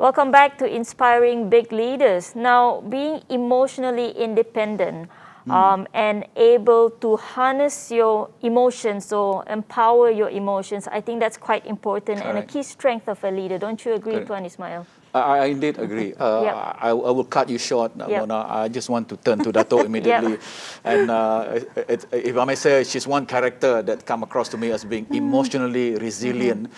Welcome back to Inspiring Big Leaders. Now, being emotionally independent and able to harness your emotions or empower your emotions, I think that's quite important and a key strength of a leader. Don't you agree, Tuan Ismail? I indeed agree. I will cut you short, Mona. I just want to turn to Dato' immediately. And if I may say, she's one character that come across to me as being emotionally resilient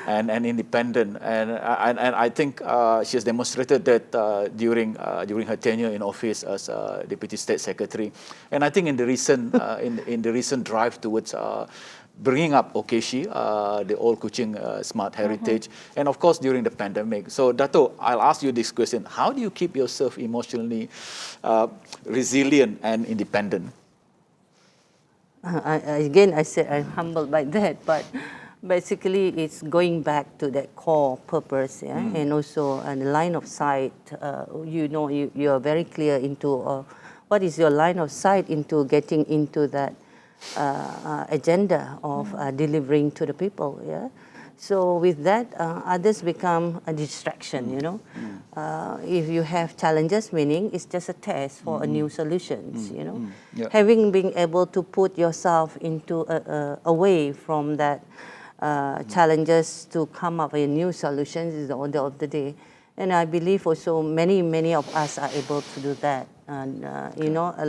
and independent. And I think she has demonstrated that during her tenure in office as Deputy State Secretary. And I think in the recent in the recent drive towards bringing up Okeshi, the old Kuching smart heritage, and of course during the pandemic. So Dato, I'll ask you this question. How do you keep yourself emotionally resilient and independent? Again, I said I'm humbled by that, but basically it's going back to that core purpose, and also the line of sight. You are very clear into what is your line of sight into getting into that agenda of delivering to the people. So with that, others become a distraction. If you have challenges, meaning it's just a test for a new solutions. Having been able to put yourself into away from that challenges to come up with new solutions is the order of the day. And I believe also many of us are able to do that. And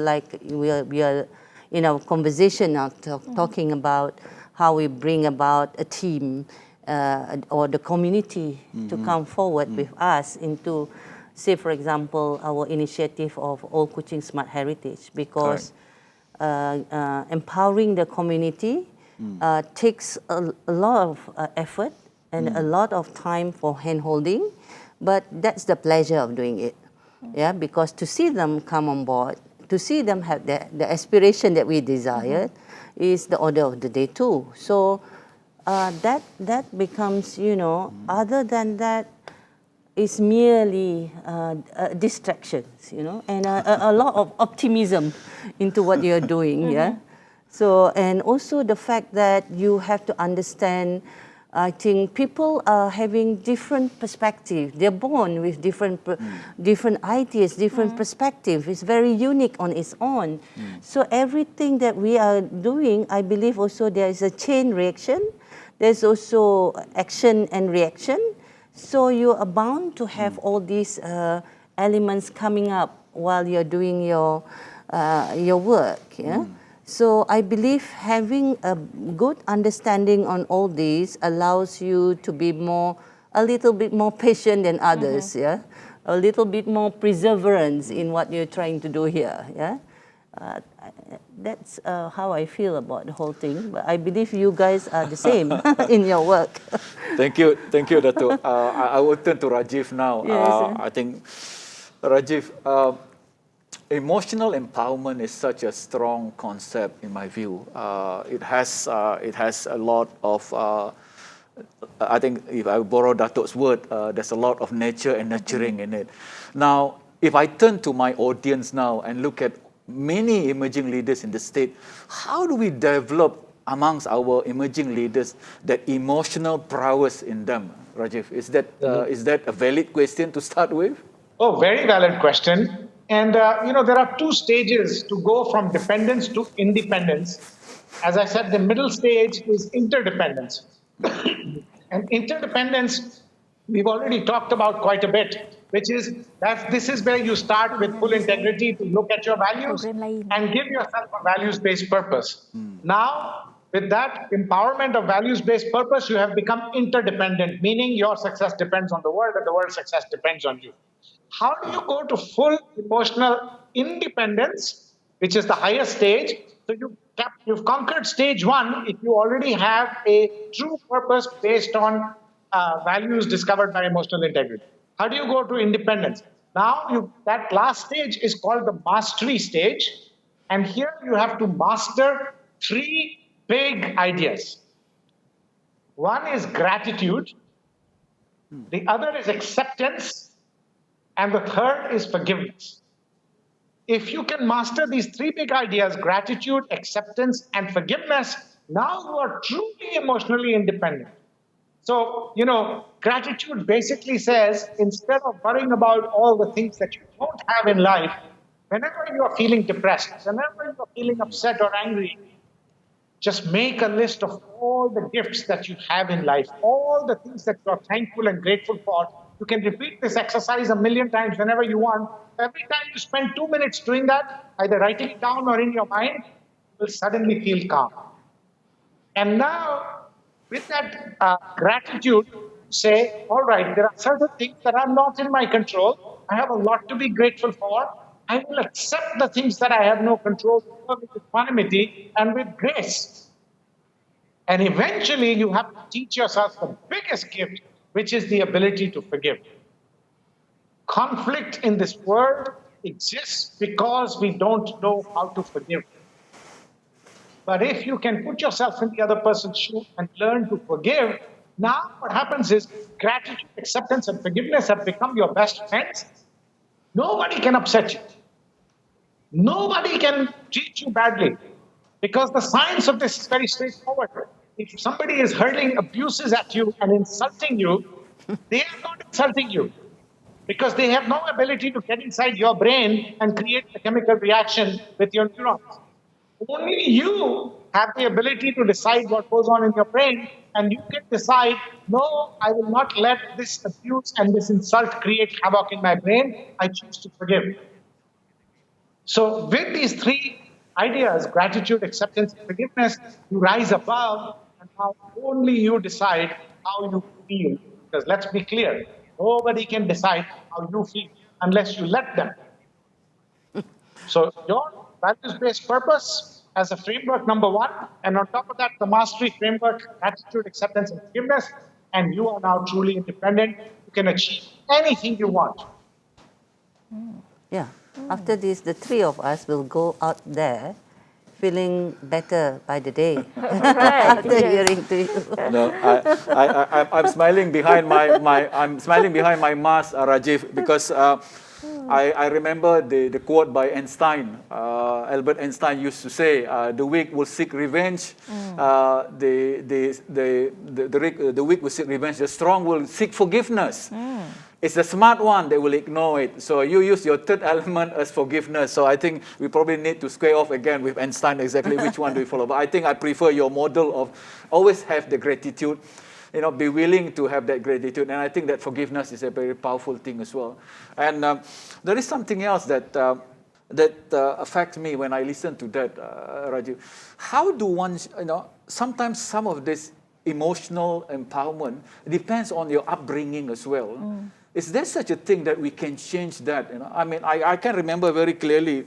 like we are in our conversation now talking about how we bring about a team or the community to come forward with us into, say, for example, our initiative of Old Kuching Smart Heritage, because empowering the community takes a lot of effort and a lot of time for hand-holding, but that's the pleasure of doing it. Because to see them come on board, to see them have the aspiration that we desired is the order of the day too. So that becomes, other than that, is merely distractions, and a lot of optimism into what you're doing, So, and also the fact that you have to understand, I think people are having different perspectives. They're born with different ideas, different perspectives. It's very unique on its own. So everything that we are doing, I believe also there is a chain reaction. There's also action and reaction. So you are bound to have all these elements coming up while you're doing your work. So I believe having a good understanding on all these allows you to be a little bit more patient than others, a little bit more perseverance in what you're trying to do here, That's how I feel about the whole thing. But I believe you guys are the same in your work. Thank you, Dato. I will turn to Rajiv now. Yes, I think, Rajiv, emotional empowerment is such a strong concept in my view. It has a lot of, I think if I borrow Dato's word, there's a lot of nature and nurturing in it. Now, if I turn to my audience now and look at many emerging leaders in the state, how do we develop amongst our emerging leaders that emotional prowess in them, Rajiv? Is that a valid question to start with? Oh, very valid question. And, there are two stages to go from dependence to independence. As I said, the middle stage is interdependence. And interdependence, we've already talked about quite a bit, which is that this is where you start with full integrity to look at your values and give yourself a values-based purpose. Now, with that empowerment of values-based purpose, you have become interdependent, meaning your success depends on the world and the world's success depends on you. How do you go to full emotional independence, which is the highest stage? So you've conquered stage one if you already have a true purpose based on values discovered by emotional integrity. How do you go to independence? Now, that last stage is called the mastery stage. And here you have to master three big ideas. One is gratitude. The other is acceptance. And the third is forgiveness. If you can master these three big ideas, gratitude, acceptance, and forgiveness, now you are truly emotionally independent. So, gratitude basically says instead of worrying about all the things that you don't have in life, whenever you are feeling depressed, whenever you are feeling upset or angry, just make a list of all the gifts that you have in life, all the things that you are thankful and grateful for. You can repeat this exercise a million times whenever you want. Every time you spend 2 minutes doing that, either writing it down or in your mind, you will suddenly feel calm. And now, with that gratitude, say, all right, there are certain things that are not in my control. I have a lot to be grateful for. I will accept the things that I have no control over with equanimity and with grace. And eventually, you have to teach yourself the biggest gift, which is the ability to forgive. Conflict in this world exists because we don't know how to forgive. But if you can put yourself in the other person's shoe and learn to forgive, now what happens is gratitude, acceptance, and forgiveness have become your best friends. Nobody can upset you. Nobody can treat you badly. Because the science of this is very straightforward. If somebody is hurling abuses at you and insulting you, they are not insulting you because they have no ability to get inside your brain and create a chemical reaction with your neurons. Only you have the ability to decide what goes on in your brain, and you can decide, no, I will not let this abuse and this insult create havoc in my brain. I choose to forgive. So, with these three ideas, gratitude, acceptance, and forgiveness, you rise above, and now only you decide how you feel. Because let's be clear, nobody can decide how you feel unless you let them. So, your values-based purpose as a framework, number one, and on top of that, the mastery framework, gratitude, acceptance, and forgiveness, and you are now truly independent. You can achieve anything you want. Yeah. After this, the three of us will go out there feeling better by the day after hearing to you. No, I'm smiling behind I'm smiling behind my mask, Rajiv, because I remember the quote by Einstein. Albert Einstein used to say, "The weak will seek revenge. The weak will seek revenge. The strong will seek forgiveness." It's the smart one that will ignore it. So you use your third element as forgiveness. So I think we probably need to square off again with Einstein exactly which one do we follow. But I think I prefer your model of always have the gratitude, be willing to have that gratitude. And I think that forgiveness is a very powerful thing as well. And there is something else that affects me when I listen to that, Rajiv. How do one, sometimes some of this emotional empowerment depends on your upbringing as well. Is there such a thing that we can change that? I mean, I can remember very clearly,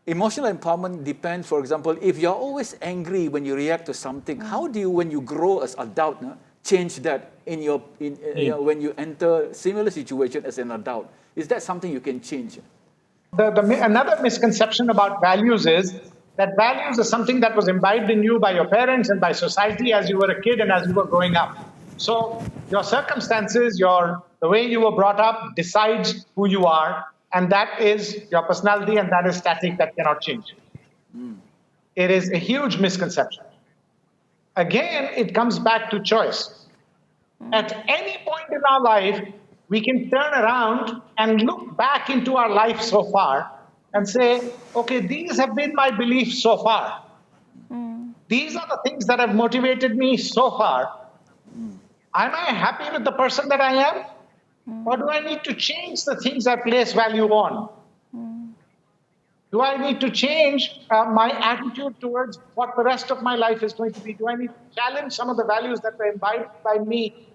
emotional empowerment depends, for example, if you're always angry when you react to something, how do you, when you grow as adult, change that when you enter similar situation as an adult? Is that something you can change? Another misconception about values is that values is something that was imbibed in you by your parents and by society as you were a kid and as you were growing up. So your circumstances, the way you were brought up decides who you are, and that is your personality, and that is static, that cannot change. It is a huge misconception. Again, it comes back to choice. At any point in our life, we can turn around and look back into our life so far and say, okay, these have been my beliefs so far. These are the things that have motivated me so far. Am I happy with the person that I am? Or do I need to change the things I place value on? Do I need to change my attitude towards what the rest of my life is going to be? Do I need to challenge some of the values that were imbibed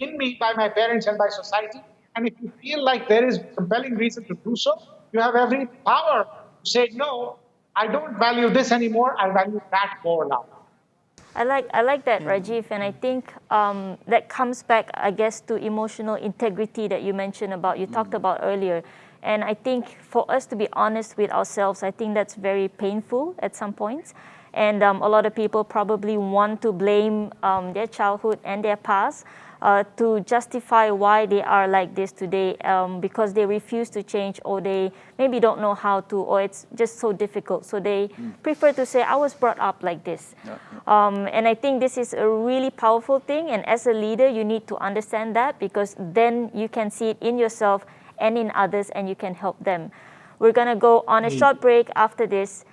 in me by my parents and by society? And if you feel like there is compelling reason to do so, you have every power to say, no, I don't value this anymore, I value that more now. I like that, Rajiv, and I think that comes back, I guess, to emotional integrity that you mentioned about, you talked about earlier. And I think for us to be honest with ourselves, I think that's very painful at some points. And a lot of people probably want to blame their childhood and their past to justify why they are like this today, because they refuse to change, or they maybe don't know how to, or it's just so difficult. So they prefer to say, I was brought up like this. And I think this is a really powerful thing. And as a leader, you need to understand that, because then you can see it in yourself and in others, and you can help them. We're going to go on a short break after this.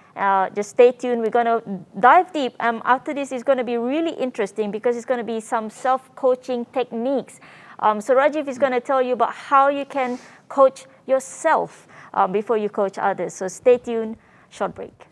Just stay tuned. We're going to dive deep. After this, it's going to be really interesting, because it's going to be some self-coaching techniques. So Rajiv is going to tell you about how you can coach yourself before you coach others. So stay tuned. Short break.